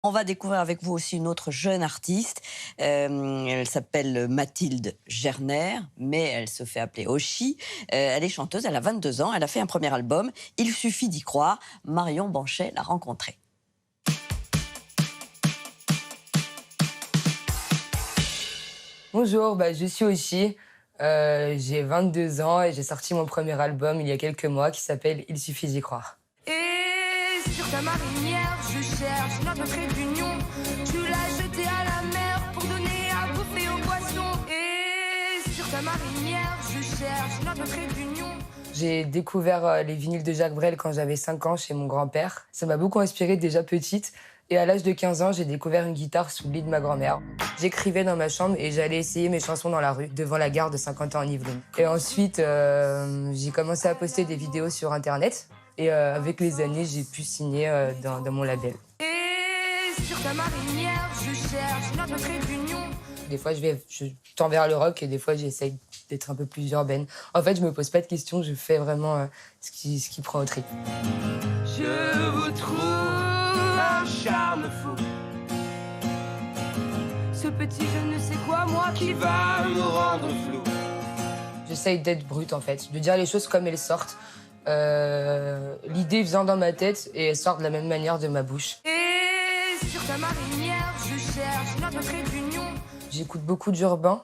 On va découvrir avec vous aussi une autre jeune artiste. Elle s'appelle Mathilde Gerner, mais elle se fait appeler Oshi. Elle est chanteuse, elle a 22 ans, elle a fait un premier album. Il suffit d'y croire. Marion Banchet l'a rencontrée. Bonjour, je suis Oshi, j'ai 22 ans et j'ai sorti mon premier album il y a quelques mois qui s'appelle Il suffit d'y croire. Et sur ta marinière, je cherche notre trait d'union. Tu l'as jeté à la mer pour donner à bouffer aux poissons. Et sur ta marinière, je cherche notre trait d'union. J'ai découvert les vinyles de Jacques Brel quand j'avais 5 ans chez mon grand-père. Ça m'a beaucoup inspirée déjà petite. Et à l'âge de 15 ans, j'ai découvert une guitare sous le lit de ma grand-mère. J'écrivais dans ma chambre et j'allais essayer mes chansons dans la rue, devant la gare de Saint-Quentin-en-Yvelines. Et ensuite, j'ai commencé à poster des vidéos sur Internet. Et avec les années, j'ai pu signer dans mon label. Et sur ta marinière, je cherche notre trait d'union. Des fois, je tends vers le rock et des fois, j'essaye d'être un peu plus urbaine. En fait, je me pose pas de questions, je fais vraiment ce qui prend au trip. Je vous trouve un charme fou. Ce petit je ne sais quoi, moi, qui va me rendre flou. J'essaye d'être brute, en fait, de dire les choses comme elles sortent. L'idée vient dans ma tête et elle sort de la même manière de ma bouche. Et sur ta marinière, je cherche notre trait d'union. J'écoute beaucoup d'urbain,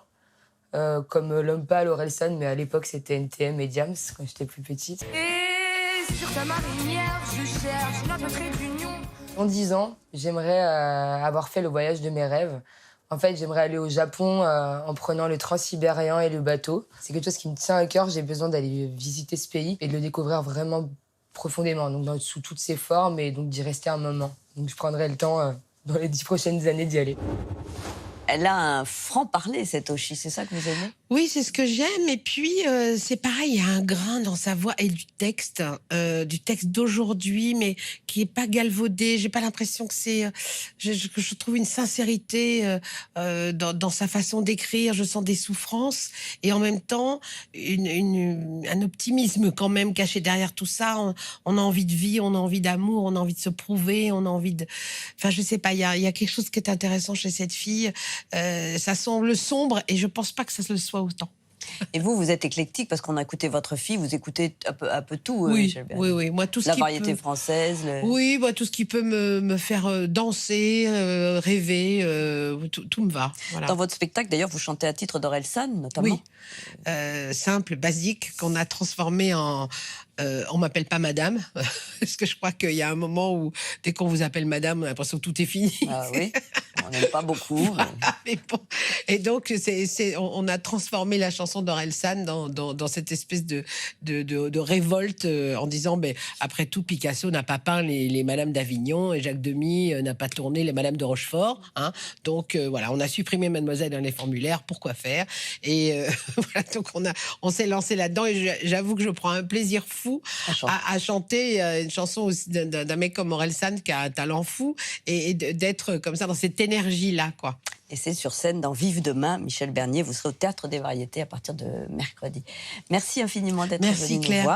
comme L'Homme Pâle, Orelsan, mais à l'époque c'était NTM et Diams quand j'étais plus petite. Et sur ta marinière, je cherche notre trait d'union. En 10 ans, j'aimerais avoir fait le voyage de mes rêves. En fait, j'aimerais aller au Japon en prenant le transsibérien et le bateau. C'est quelque chose qui me tient à cœur. J'ai besoin d'aller visiter ce pays et de le découvrir vraiment profondément, donc sous toutes ses formes, et donc d'y rester un moment. Donc je prendrai le temps dans les 10 prochaines années d'y aller. Elle a un franc-parler, cette Oshi, c'est ça que vous aimez? Oui, c'est ce que j'aime. Et puis, c'est pareil, il y a un grain dans sa voix et du texte d'aujourd'hui, mais qui est pas galvaudé. J'ai pas l'impression que c'est... je trouve une sincérité dans sa façon d'écrire. Je sens des souffrances et en même temps, un optimisme quand même caché derrière tout ça. On a envie de vie, on a envie d'amour, on a envie de se prouver, on a envie de... Enfin, je sais pas, il y a quelque chose qui est intéressant chez cette fille. Ça semble sombre et je pense pas que ça se le soit autant. Et vous, vous êtes éclectique parce qu'on a écouté votre fille, vous écoutez un peu tout, Oui, Michel Bernier. oui. Moi, tout ce La qui variété peut... française. Oui, tout ce qui peut me faire danser, rêver, tout me va. Voilà. Dans votre spectacle, d'ailleurs, vous chantez à titre d'Orelsan, notamment. Oui, simple, basique, qu'on a transformé en on m'appelle pas madame, parce que je crois qu'il y a un moment où, dès qu'on vous appelle madame, on a l'impression que tout est fini. Ah oui, on n'aime pas beaucoup. Mais bon. Et donc, on a transformé la chanson d'Orelsan dans cette espèce de révolte en disant, après tout, Picasso n'a pas peint les Madames d'Avignon et Jacques Demy n'a pas tourné les Madames de Rochefort. Hein. Donc, voilà, on a supprimé Mademoiselle dans les formulaires. Pourquoi faire? Et voilà, donc on s'est lancé là-dedans et j'avoue que je prends un plaisir fou à chanter une chanson aussi d'un mec comme Orelsan qui a un talent fou et d'être comme ça dans cette énergie-là, quoi. Et c'est sur scène dans Vive demain, Michel Bernier. Vous serez au Théâtre des Variétés à partir de mercredi. Merci infiniment d'être venu nous voir.